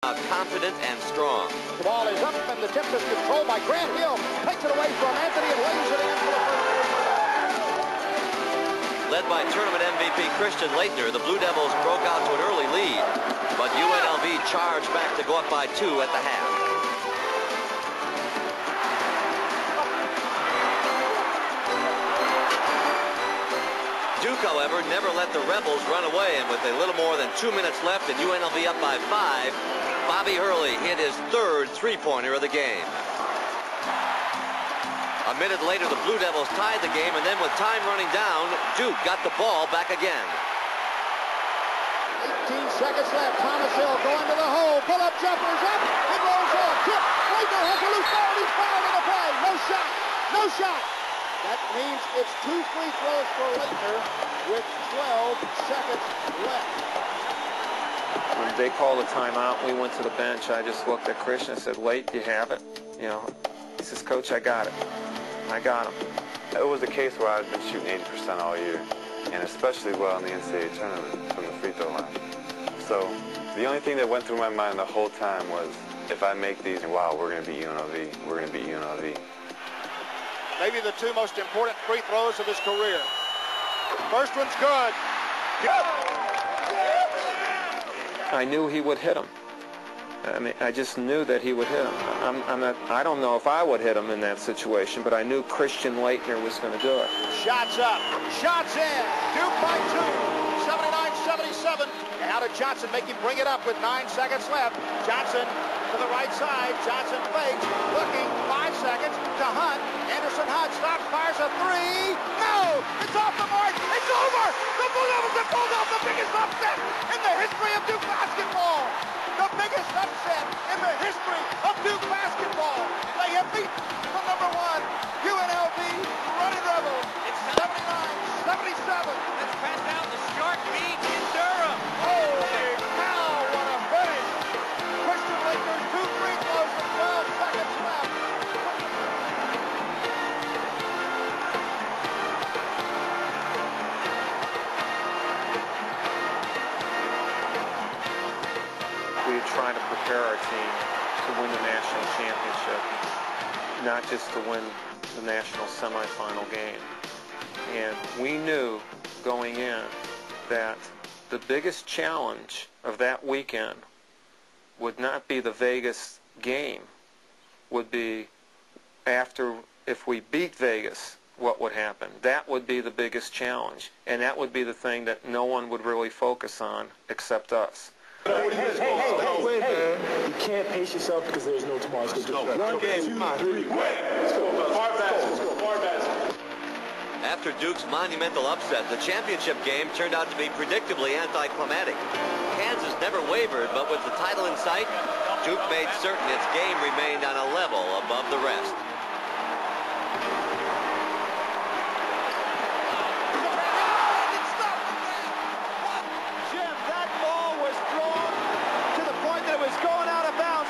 Confident and strong. The ball is up and the tip is controlled by Grant Hill. Takes it away from Anthony and lays it in for the first. Led by tournament MVP Christian Laettner, the Blue Devils broke out to an early lead, but UNLV charged back to go up by 2 at the half. Duke, however, never let the Rebels run away, and with a little more than 2 minutes left and UNLV up by 5, Bobby Hurley hit his third three-pointer of the game. A minute later, the Blue Devils tied the game, and then with time running down, Duke got the ball back again. 18 seconds left. Thomas Hill going to the hole. Pull-up jumpers up. It rolls off. Tip. Laettner has a loose ball. He's fouled in the play. No shot. No shot. That means it's 2 free throws for Laettner with 12 seconds left. When they called a timeout, we went to the bench. I just looked at Christian and said, "Late, you have it?" You know, he says, "Coach, I got it. I got him." It was a case where I've been shooting 80% all year, and especially well in the NCAA tournament from the free throw line. So the only thing that went through my mind the whole time was, if I make these, wow, we're going to beat UNLV. We're going to beat UNLV. Maybe the 2 most important free throws of his career. First one's good. Good. I knew he would hit him. I mean, I just knew that he would hit him. I don't know if I would hit him in that situation, but I knew Christian Laettner was going to do it. Shots up. Shots in. Duke by 2. 79-77. Now to Johnson, make him bring it up with 9 seconds left. Johnson to the right side. Johnson fakes. Looking. 5 seconds to Hunt. Anderson Hunt stops, fires a 3. No! It's off the mark. It's over. The Blue Devils have pulled off the biggest upset in the history of Duke basketball. The biggest upset in the history of Duke basketball. They have beaten the #1 UNLV Running Rebels. It's 79-77. Let's pass down the Shark Beat in Durham. Holy cow, what a finish. Christian Laettner's 2 free throws with 12 seconds left. We had tried to prepare our team to win the national championship, not just to win the national semifinal game. And we knew going in that the biggest challenge of that weekend would not be the Vegas game, would be after, if we beat Vegas, what would happen. That would be the biggest challenge, and that would be the thing that no one would really focus on except us. Hey, you can't pace yourself because there's no tomorrow. Let's go. 1 game, 2, 3, win. Let's go. Far basket. After Duke's monumental upset, the championship game turned out to be predictably anticlimactic. Kansas never wavered, but with the title in sight, Duke made certain its game remained on a level above the rest.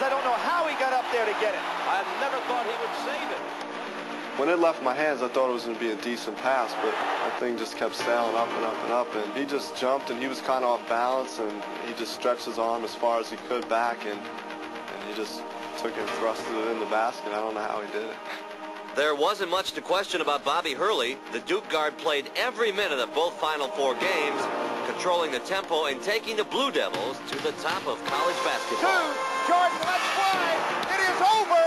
I don't know how he got up there to get it. I never thought he would save it. When it left my hands, I thought it was going to be a decent pass, but that thing just kept sailing up and up and up, and he just jumped, and he was kind of off balance, and he just stretched his arm as far as he could back, and he just took it and thrusted it in the basket. I don't know how he did it. There wasn't much to question about Bobby Hurley. The Duke guard played every minute of both Final Four games, controlling the tempo and taking the Blue Devils to the top of college basketball. 2. Jordan, let's fly. It is over.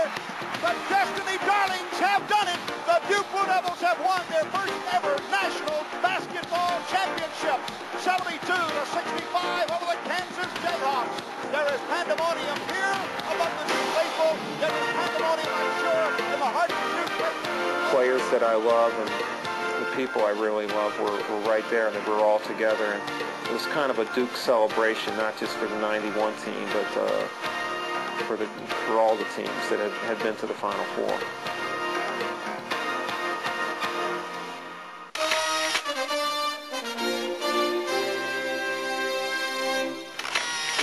The Destiny Darlings have done it. The Duke Blue Devils have won their first ever national basketball championship. 72-65 over the Kansas Jayhawks. There is pandemonium here among the Duke faithful. There is pandemonium, I'm sure, in the heart of the Duke faithful. Players that I love and the people I really love were right there, and they were all together. And it was kind of a Duke celebration, not just for the '91 team, but for all the teams that had been to the Final Four.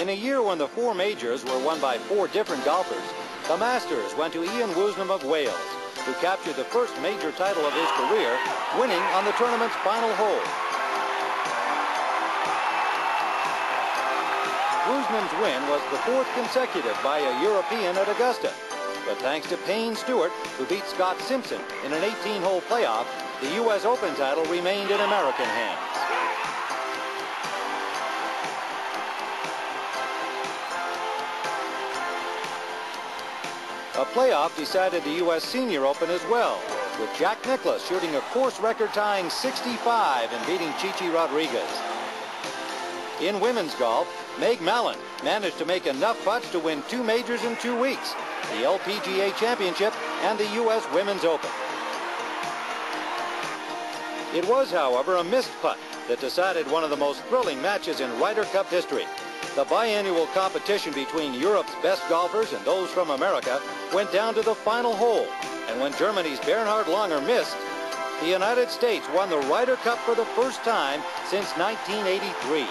In a year when the 4 majors were won by 4 different golfers, the Masters went to Ian Woosnam of Wales, who captured the first major title of his career, winning on the tournament's final hole. Boozman's win was the 4th consecutive by a European at Augusta. But thanks to Payne Stewart, who beat Scott Simpson in an 18-hole playoff, the U.S. Open title remained in American hands. A playoff decided the U.S. Senior Open as well, with Jack Nicklaus shooting a course record-tying 65 and beating Chichi Rodriguez. In women's golf, Meg Mallon managed to make enough putts to win 2 majors in 2 weeks, the LPGA Championship and the U.S. Women's Open. It was, however, a missed putt that decided one of the most thrilling matches in Ryder Cup history. The biannual competition between Europe's best golfers and those from America went down to the final hole, and when Germany's Bernhard Langer missed, the United States won the Ryder Cup for the first time since 1983.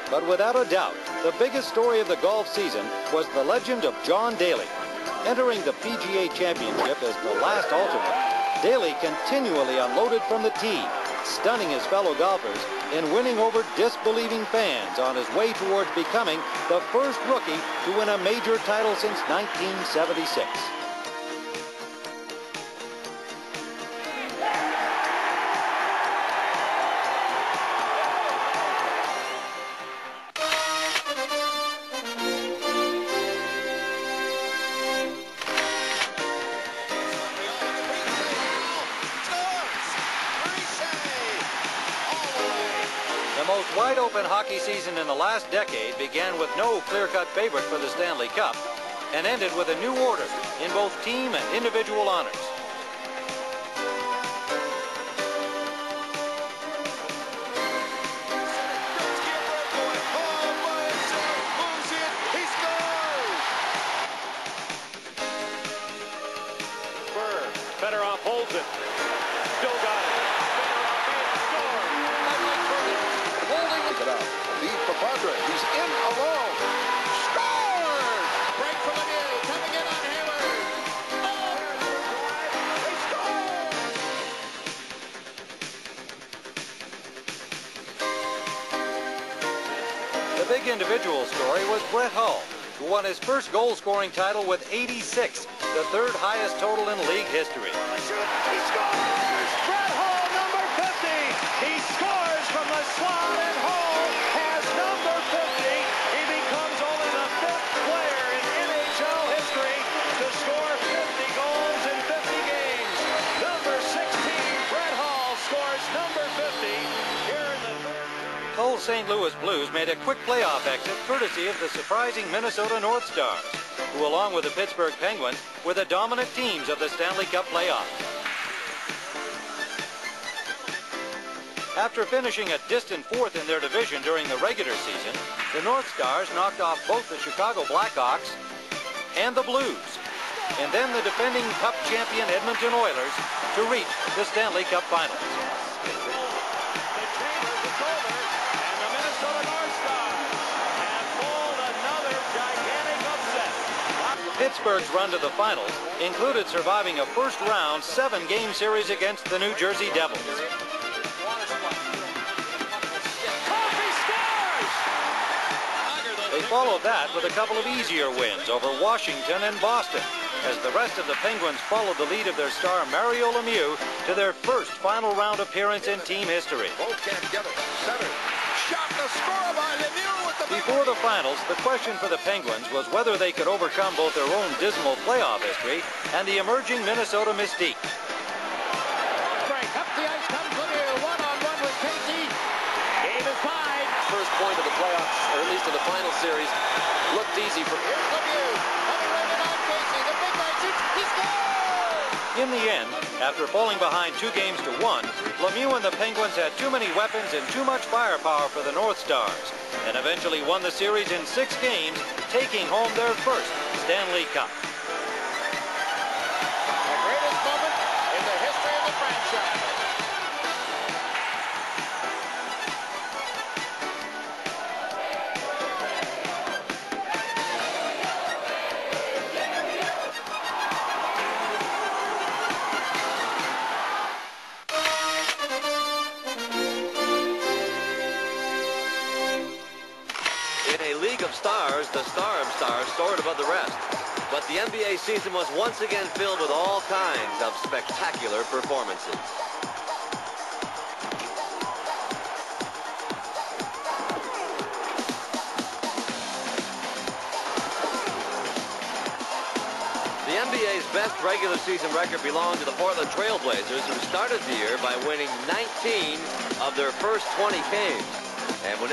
But without a doubt, the biggest story of the golf season was the legend of John Daly. Entering the PGA Championship as the last alternate, Daly continually unloaded from the tee, stunning his fellow golfers and winning over disbelieving fans on his way towards becoming the first rookie to win a major title since 1976. The most wide-open hockey season in the last decade began with no clear-cut favorite for the Stanley Cup and ended with a new order in both team and individual honors. Fedorov holds it. Still got it. Lead for Padre. He's in alone. Scored! Break from Lemieux. Coming in on Hayward. They score! The big individual story was Brett Hull, who won his first goal-scoring title with 86, the 3rd highest total in league history. He scores! Brett Hull, number 50. He scores from the slot, and Hull has number 50. He becomes only the 5th player in NHL history to score 50 goals in 50 games. Number 16, Brett Hull scores number 50 here in the 3rd. Hull's St. Louis Blues made a quick playoff exit courtesy of the surprising Minnesota North Stars, who along with the Pittsburgh Penguins were the dominant teams of the Stanley Cup playoffs. After finishing a distant 4th in their division during the regular season, the North Stars knocked off both the Chicago Blackhawks and the Blues, and then the defending Cup champion Edmonton Oilers to reach the Stanley Cup Finals. Pittsburgh's run to the finals included surviving a first-round 7-game series against the New Jersey Devils. They followed that with a couple of easier wins over Washington and Boston, as the rest of the Penguins followed the lead of their star Mario Lemieux to their first final round appearance in team history. Both can't get it. Center. Shot the score by Lemieux with the Before the finals, the question for the Penguins was whether they could overcome both their own dismal playoff history and the emerging Minnesota mystique. break. Up the ice comes Lemieux. One-on-one with Casey. Game is tied. First point of the playoffs, or at least of the final series, looked easy for Here's Lemieux. Coming right in on Casey. The big man shoots. He scores! In the end, after falling behind 2-1, Lemieux and the Penguins had too many weapons and too much firepower for the North Stars, and eventually won the series in 6 games, taking home their first Stanley Cup. The greatest moment in the history of the franchise. of stars, the star of stars soared above the rest. But the NBA season was once again filled with all kinds of spectacular performances. The NBA's best regular season record belonged to the Portland Trail Blazers, who started the year by winning 19 of their first 20 games. And when